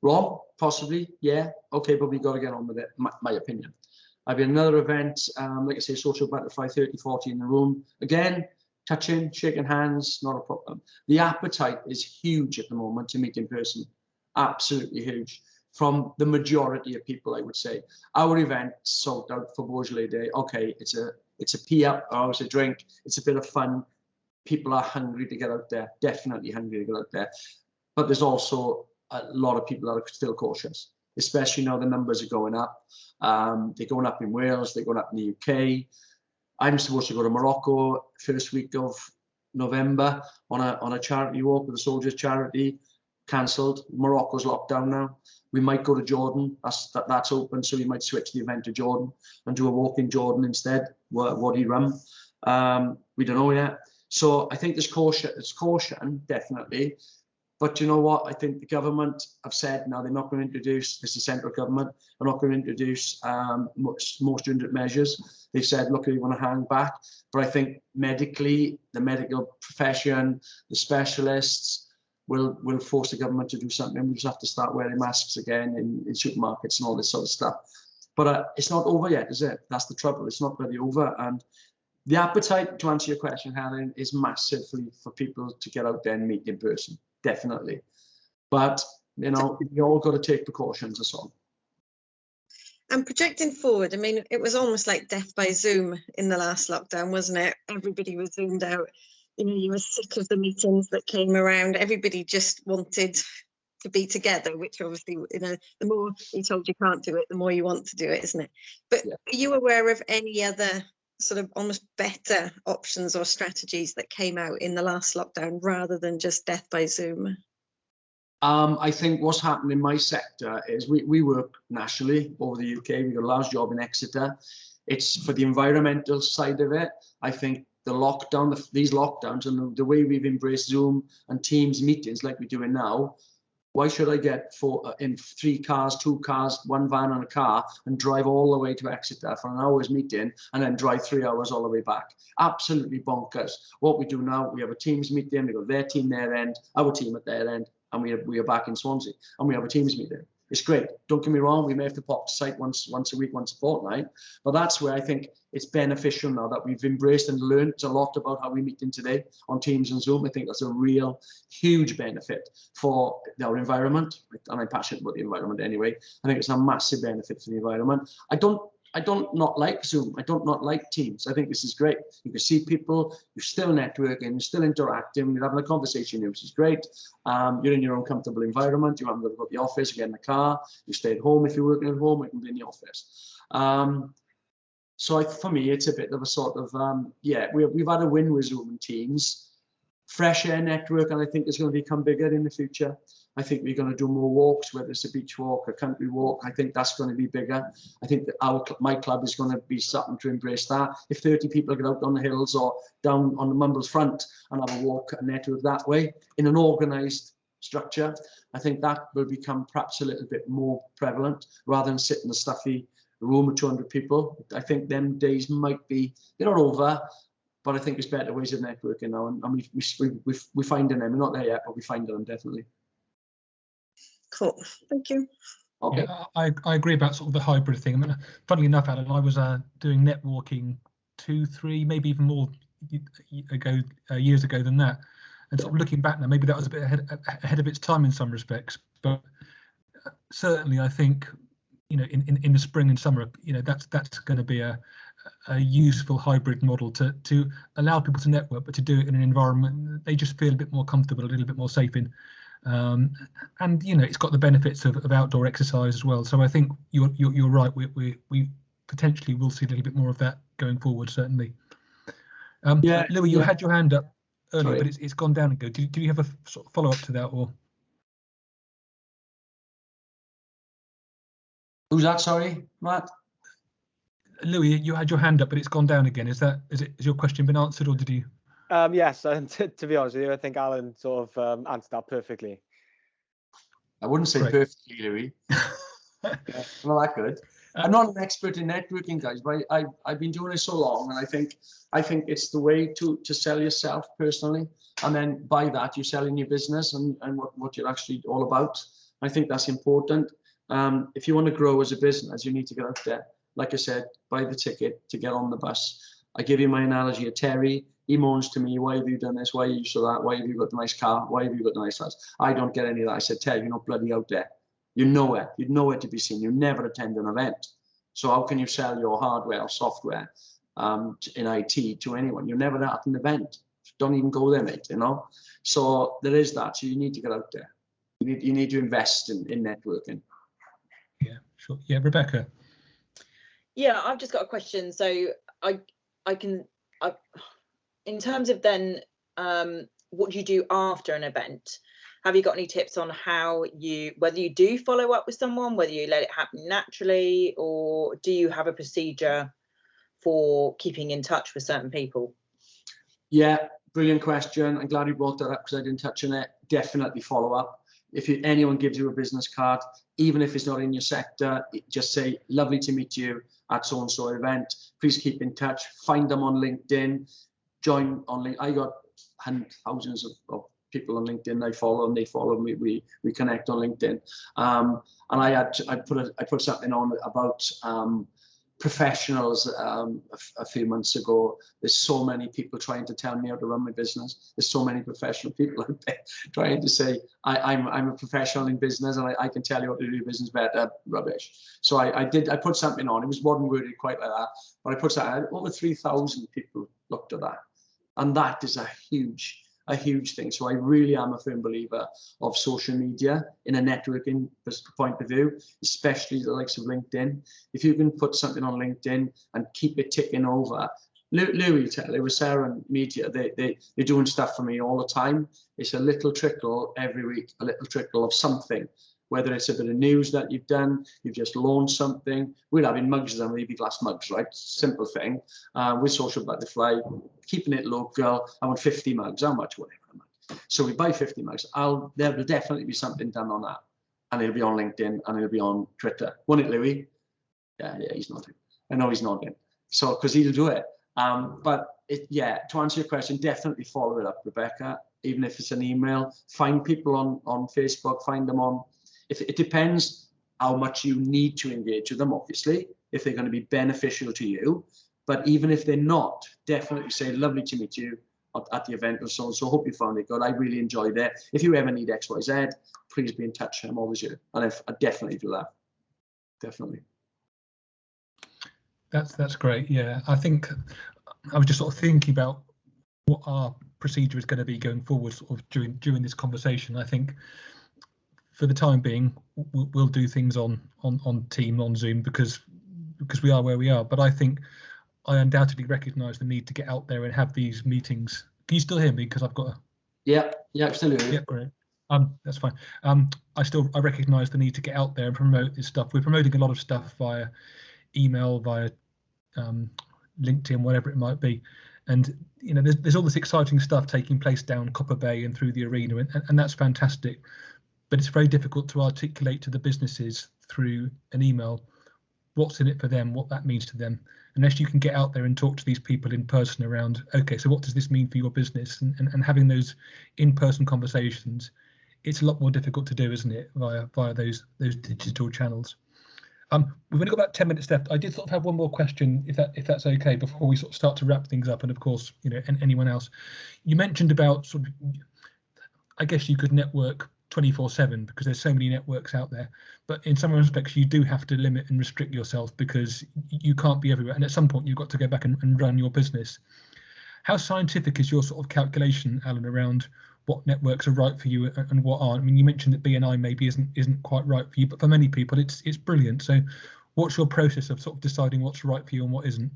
Wrong? Possibly, yeah. Okay, but we've got to get on with it, my opinion. I've been another event, like I say, social butterfly, 30, 40 in the room. Again, touching, shaking hands, not a problem. The appetite is huge at the moment to meet in person. Absolutely huge. From the majority of people, I would say. Our event sold out for Beaujolais Day. Okay, it's a pee up, or it's a drink, it's a bit of fun. People are hungry to get out there, definitely hungry to get out there. But there's also a lot of people that are still cautious, especially now the numbers are going up. They're going up in Wales, they're going up in the UK. I'm supposed to go to Morocco first week of November on a charity walk with the Soldiers Charity. Cancelled. Morocco's locked down now. We might go to Jordan. That's open, so we might switch the event to Jordan and do a walk in Jordan instead. Wadi Rum. We don't know yet. So I think there's caution. It's caution, definitely. But you know what? I think the government have said now they're not going to introduce. This is central government. They're not going to introduce more stringent measures. They've said, look, we want to hang back. But I think medically, the medical profession, the specialists, will force the government to do something. We just have to start wearing masks again in supermarkets and all this sort of stuff. But it's not over yet, is it? That's the trouble. It's not really over. And the appetite, to answer your question, Helen, is massively for people to get out there and meet in person, definitely. But, you know, you all got to take precautions, that's all. And projecting forward, I mean, it was almost like death by Zoom in the last lockdown, wasn't it? Everybody was zoomed out. You know, you were sick of the meetings that came around. Everybody just wanted to be together, which obviously, you know, the more you're told you can't do it, the more you want to do it, isn't it? But yeah. Are you aware of any other sort of almost better options or strategies that came out in the last lockdown rather than just death by Zoom? I think what's happened in my sector is we work nationally over the UK. We've got a large job in Exeter. It's for the environmental side of it. I think the lockdown, these lockdowns and the way we've embraced Zoom and Teams meetings like we're doing now, why should I get in 3 cars, 2 cars, 1 van and a car and drive all the way to Exeter for an hour's meeting and then drive 3 hours all the way back? Absolutely bonkers. What we do now, we have a Teams meeting, we got their team their end, our team at their end, and we are back in Swansea and we have a Teams meeting. It's great. Don't get me wrong, we may have to pop to site once a week, once a fortnight, but that's where I think it's beneficial now that we've embraced and learned a lot about how we meet in today on Teams and Zoom. I think that's a real huge benefit for our environment, and I'm passionate about the environment anyway. I think it's a massive benefit for the environment. I don't not like Zoom. I don't not like Teams. I think this is great. You can see people, you're still networking, you're still interacting, you're having a conversation, which is great. You're in your own comfortable environment. You haven't got to go to the office, you get in the car, you stay at home. If you're working at home, you can be in the office. So for me, it's a bit of a sort of, yeah, we've had a win with Zoom and Teams. Fresh Air Network, and I think it's going to become bigger in the future. I think we're going to do more walks, whether it's a beach walk, a country walk. I think that's going to be bigger. I think that my club is going to be starting to embrace that. If 30 people get out on the hills or down on the Mumbles front and have a walk and network that way in an organised structure, I think that will become perhaps a little bit more prevalent rather than sit in a stuffy room with 200 people. I think them days might be, they're not over, but I think there's better ways of networking now, and we're finding them. We're not there yet, but we're finding them definitely. Cool, thank you. Okay. Yeah, I agree about sort of the hybrid thing. I mean, funnily enough, Alan, I was doing networking 2, 3, maybe even more years ago than that. And sort of looking back now, maybe that was a bit ahead of its time in some respects. But certainly, I think, you know, in the spring and summer, you know, that's going to be a useful hybrid model to allow people to network, but to do it in an environment they just feel a bit more comfortable, a little bit more safe in. And you know, it's got the benefits of outdoor exercise as well. So I think you're right. We potentially will see a little bit more of that going forward, certainly. Yeah, Louis, you had your hand up earlier, but it's gone down again. Do you have a sort of follow up to that, or? Who's that? Sorry, Matt. Louis, you had your hand up, but it's gone down again. Is your question been answered, or did you? Yes, and to be honest with you, I think Alan sort of answered that perfectly. I wouldn't say Great. perfectly, Louis. I'm not that good. I'm not an expert in networking, guys, but I've been doing it so long, and I think it's the way to sell yourself personally, and then by that you're selling your business and what you're actually all about. I think that's important. If you want to grow as a business, you need to get out there. Like I said, buy the ticket to get on the bus. I give you my analogy of Terry. He moans to me, why have you done this? Why are you so that? Why have you got the nice car? Why have you got the nice house? I don't get any of that. I said, Terry, you're not bloody out there. You're nowhere. You're nowhere to be seen. You never attend an event. So how can you sell your hardware or software in IT to anyone? You're never at an event. Don't even go there, mate, you know? So there is that. So you need to get out there. You need to invest in networking. Yeah, sure. Yeah, Rebecca. Yeah, I've just got a question. So I can in terms of then what you do after an event, have you got any tips on whether you do follow up with someone, whether you let it happen naturally, or do you have a procedure for keeping in touch with certain people? Yeah, brilliant question. I'm glad you brought that up because I didn't touch on it. Definitely follow up. If anyone gives you a business card, even if it's not in your sector, just say, lovely to meet you at so-and-so event. Please keep in touch. Find them on LinkedIn. Join on LinkedIn. I got thousands of people on LinkedIn. I follow and they follow me. We connect on LinkedIn. And I put something on about professionals a few months ago. There's so many people trying to tell me how to run my business. There's so many professional people out there trying to say I'm a professional in business and I can tell you how to do business better. Rubbish. So I put something on. It wasn't worded quite like that, but I put something. Over 3,000 people looked at that, and that is a huge thing. So I really am a firm believer of social media in a networking point of view, especially the likes of LinkedIn. If you can put something on LinkedIn and keep it ticking over. Louis, it was Sarah and Media, they're doing stuff for me all the time. It's a little trickle every week, a little trickle of something, whether it's a bit of news that you've done, you've just launched something. We're having mugs and they'll be glass mugs, right? Simple thing. With Social Butterfly, keeping it local. I want 50 mugs, how much, whatever. So we buy 50 mugs. There will definitely be something done on that. And it'll be on LinkedIn and it'll be on Twitter. Won't it, Louis? Yeah, he's nodding. I know he's nodding. So, because he'll do it. To answer your question, definitely follow it up, Rebecca, even if it's an email. Find people on Facebook, find them on. It depends how much you need to engage with them, obviously, if they're going to be beneficial to you. But even if they're not, definitely say, lovely to meet you at the event and so on. So hope you found it good. I really enjoyed it. If you ever need XYZ, please be in touch. I'm always here. And I definitely do that. Definitely. That's great. Yeah, I think I was just sort of thinking about what our procedure is going to be going forward sort of during this conversation. I think for the time being, we'll do things on Teams, on Zoom, because we are where we are. But I think I undoubtedly recognise the need to get out there and have these meetings. Can you still hear me? Because I've got a... Yeah, absolutely. Yeah, great. That's fine. I recognise the need to get out there and promote this stuff. We're promoting a lot of stuff via email, via LinkedIn, whatever it might be. And you know, there's all this exciting stuff taking place down Copper Bay and through the arena, and that's fantastic. But it's very difficult to articulate to the businesses through an email what's in it for them, what that means to them, unless you can get out there and talk to these people in person around, okay, so what does this mean for your business? And having those in-person conversations, it's a lot more difficult to do, isn't it, via those digital channels. We've only got about 10 minutes left. I did sort of have one more question, if that's okay, before we sort of start to wrap things up. And of course, you know, and anyone else, you mentioned about sort of, I guess you could network 24/7 because there's so many networks out there, but in some respects you do have to limit and restrict yourself because you can't be everywhere, and at some point you've got to go back and run your business. How scientific is your sort of calculation, Alan, around what networks are right for you and what aren't? I mean, you mentioned that BNI maybe isn't quite right for you, but for many people it's brilliant. So what's your process of sort of deciding what's right for you and what isn't?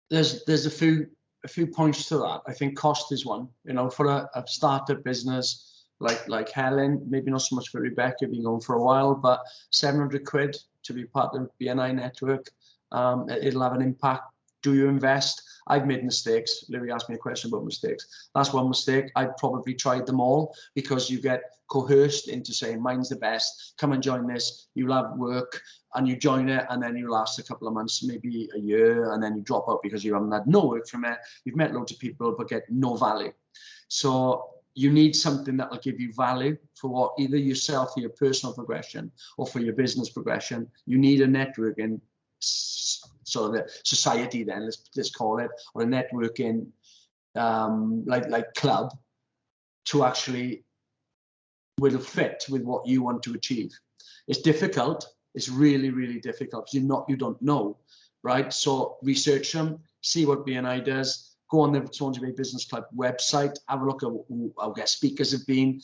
There's a few points to that. I think cost is one. You know, for a startup business like Helen, maybe not so much for Rebecca, been going for a while, but 700 quid to be part of the BNI network. It'll have an impact Do you invest? I've made mistakes. Louis asked me a question about mistakes. That's one mistake. I've probably tried them all, because you get coerced into saying mine's the best, come and join this, you'll have work, and you join it, and then you last a couple of months, maybe a year, and then you drop out because you haven't had no work from it. You've met loads of people but get no value. So you need something that will give you value for what, either yourself, for your personal progression, or for your business progression. You need a networking sort of a society, then let's call it, or a networking like club, to actually will fit with what you want to achieve. It's difficult. It's really, really difficult. You don't know, right? So research them, see what BNI does. Go on the Swansea Bay Business Club website, have a look at who our guest speakers have been.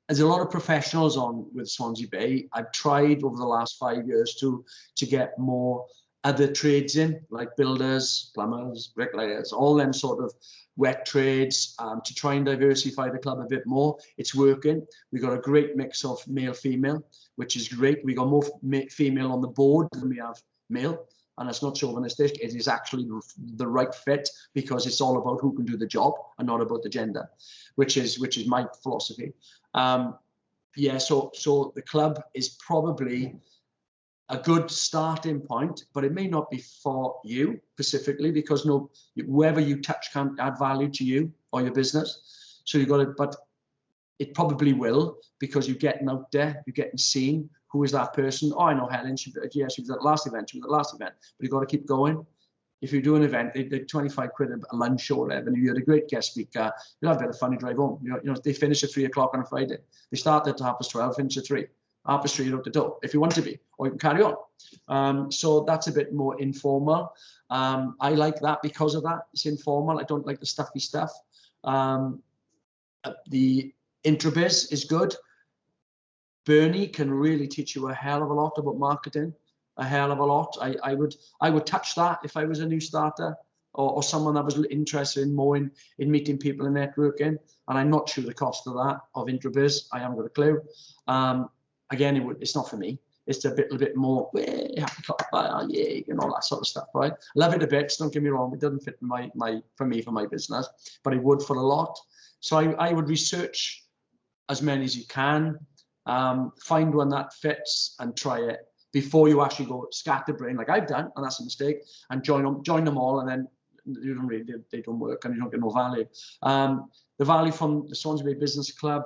There's a lot of professionals on with Swansea Bay. I've tried over the last 5 years to get more other trades in, like builders, plumbers, bricklayers, all them sort of wet trades, to try and diversify the club a bit more. It's working. We've got a great mix of male, female, which is great. We got more female on the board than we have male. And that's not chauvinistic. It is actually the right fit, because it's all about who can do the job and not about the gender, which is my philosophy. Yeah, so the club is probably a good starting point, but it may not be for you specifically, because whoever you touch can't add value to you or your business. So you've got it, but it probably will, because you're getting out there, you're getting seen. Who is that person? Oh, I know Helen. She was at the last event. She was at the last event. But you've got to keep going. If you do an event, they 25 quid a lunch or whatever, and you had a great guest speaker, you'll have a bit of fun, you drive home. You know, they finish at 3 o'clock on a Friday. They start at 12:30, finish at 3. 3 out the door, if you want to be, or you can carry on. So that's a bit more informal. I like that because of that. It's informal. I don't like the stuffy stuff. The intrabiz is good. Bernie can really teach you a hell of a lot about marketing, a hell of a lot. I would touch that if I was a new starter, or someone that was interested more in meeting people and networking. And I'm not sure the cost of that, of intrabiz. I haven't got a clue. Again, it's not for me. It's a little bit more, yeah, and all that sort of stuff, right? Love it a bit. Don't get me wrong. It doesn't fit for my business, but it would for a lot. So I would research as many as you can. Find one that fits and try it before you actually go scatterbrain, like I've done, and that's a mistake, and join them all, and then they don't work and you don't get no value. The value from the Swansea Bay Business Club,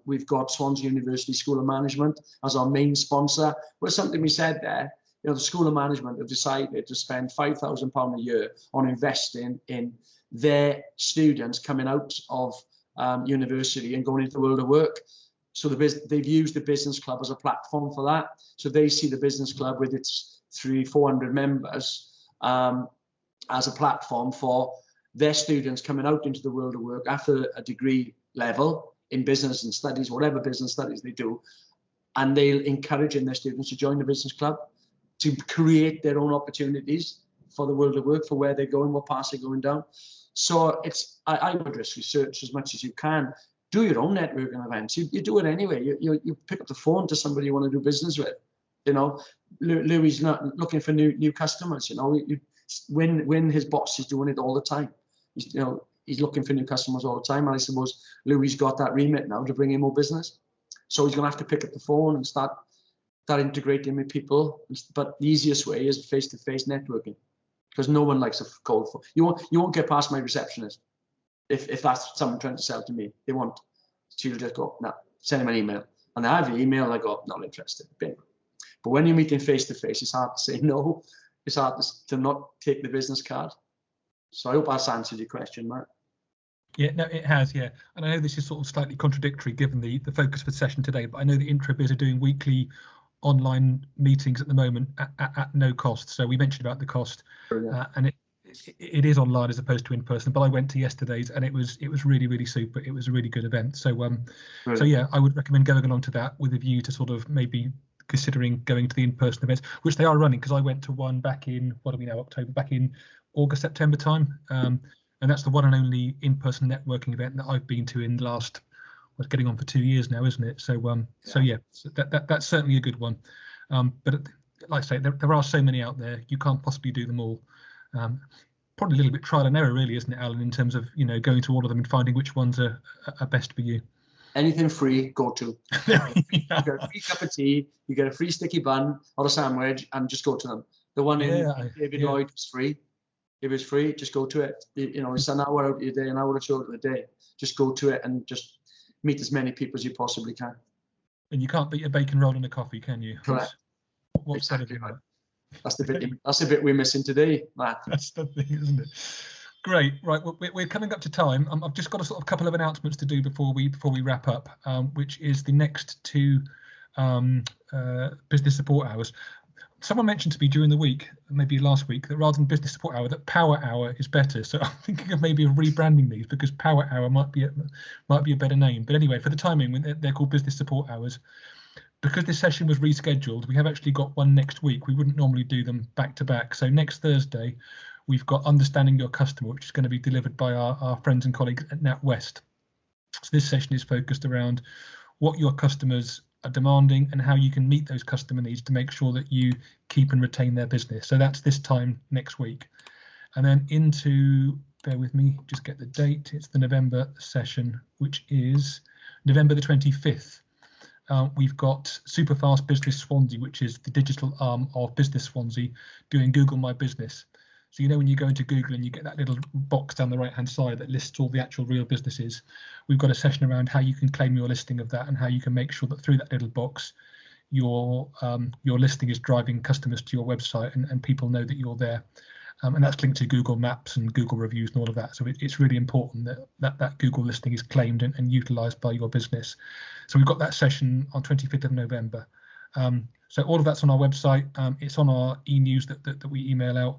we've got Swansea University School of Management as our main sponsor. Well, something we said there, the School of Management have decided to spend £5,000 a year on investing in their students coming out of university and going into the world of work. So they've used the business club as a platform for that. So they see the business club with its 300-400 members as a platform for their students coming out into the world of work after a degree level in business and studies, whatever business studies they do. And they'll encouraging their students to join the business club, to create their own opportunities for the world of work, for where they're going, what paths they're going down. So I would just research as much as you can. Do your own networking events. You do it anyway. You pick up the phone to somebody you want to do business with. Louis is not looking for new customers. When his boss is doing it all the time. He's looking for new customers all the time. And I suppose Louis got that remit now to bring in more business. So he's going to have to pick up the phone and start integrating with people. But the easiest way is face-to-face networking, because no one likes a cold phone. You won't get past my receptionist. If that's someone trying to sell to me, they won't. She'll just go, no, send him an email. And I have the email, I go, not interested. But when you're meeting face to face, it's hard to say no. It's hard to not take the business card. So I hope that's answered your question, Matt. Yeah, no, it has, yeah. And I know this is sort of slightly contradictory given the focus for the session today, but I know the Intrabiz are doing weekly online meetings at the moment at no cost. So we mentioned about the cost, and it is online as opposed to in person, but I went to yesterday's and it was really, really super. It was a really good event. So so yeah, I would recommend going along to that with a view to sort of maybe considering going to the in-person events, which they are running, because I went to one back in, what are we now, October, back in August, September time. And that's the one and only in-person networking event that I've been to in the last, what's getting on for 2 years now, isn't it? So so yeah, so that's certainly a good one. But like I say, there are so many out there, you can't possibly do them all. Probably a little bit trial and error, really, isn't it, Alan, in terms of, you know, going to all of them and finding which ones are best for you. Anything free, go to. You get a free cup of tea, you get a free sticky bun or a sandwich, and just go to them. The one in David Lloyd was free. It was free, just go to it. You know, it's an hour out of your day, an hour or two out of the day. Just go to it and just meet as many people as you possibly can. And you can't beat a bacon roll and a coffee, can you? Correct. What's exactly right. That's the bit we're missing today, Matt. That's the thing, isn't it? Great. Right, we're coming up to time. I've just got a sort of couple of announcements to do before we wrap up, which is the next 2 business support hours. Someone mentioned to me during the week, maybe last week, that rather than business support hour, that power hour is better. So I'm thinking of maybe rebranding these, because power hour might be a better name. But anyway, for the timing, they're called business support hours. Because this session was rescheduled, we have actually got one next week. We wouldn't normally do them back to back. So next Thursday, we've got Understanding Your Customer, which is going to be delivered by our friends and colleagues at NatWest. So this session is focused around what your customers are demanding and how you can meet those customer needs to make sure that you keep and retain their business. So that's this time next week. And then into, bear with me, just get the date. It's the November session, which is November the 25th. We've got Superfast Business Swansea, which is the digital arm of Business Swansea, doing Google My Business. So, you know, when you go into Google and you get that little box down the right hand side that lists all the actual real businesses, we've got a session around how you can claim your listing of that and how you can make sure that through that little box, your listing is driving customers to your website and people know that you're there. And that's linked to Google Maps and Google reviews and all of that. So it's really important that Google listing is claimed and utilised by your business. So we've got that session on 25th of November. So all of that's on our website. It's on our e-news that we email out.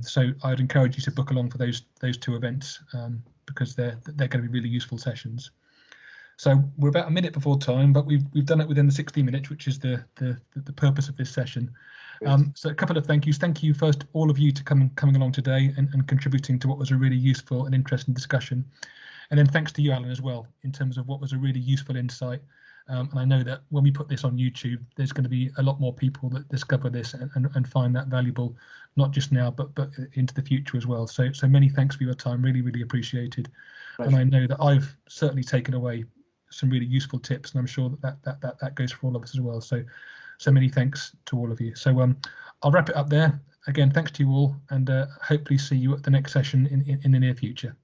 So I'd encourage you to book along for those 2 events because they're going to be really useful sessions. So we're about a minute before time, but we've done it within the 60 minutes, which is the purpose of this session. So a couple of thank yous. Thank you first, all of you, to coming along today and contributing to what was a really useful and interesting discussion. And then thanks to you, Alan, as well, in terms of what was a really useful insight. And I know that when we put this on YouTube, there's going to be a lot more people that discover this and find that valuable, not just now, but into the future as well. So many thanks for your time. Really, really appreciated. Right. And I know that I've certainly taken away some really useful tips, and I'm sure that goes for all of us as well. So many thanks to all of you. So I'll wrap it up there. Again, thanks to you all, and hopefully see you at the next session in the near future.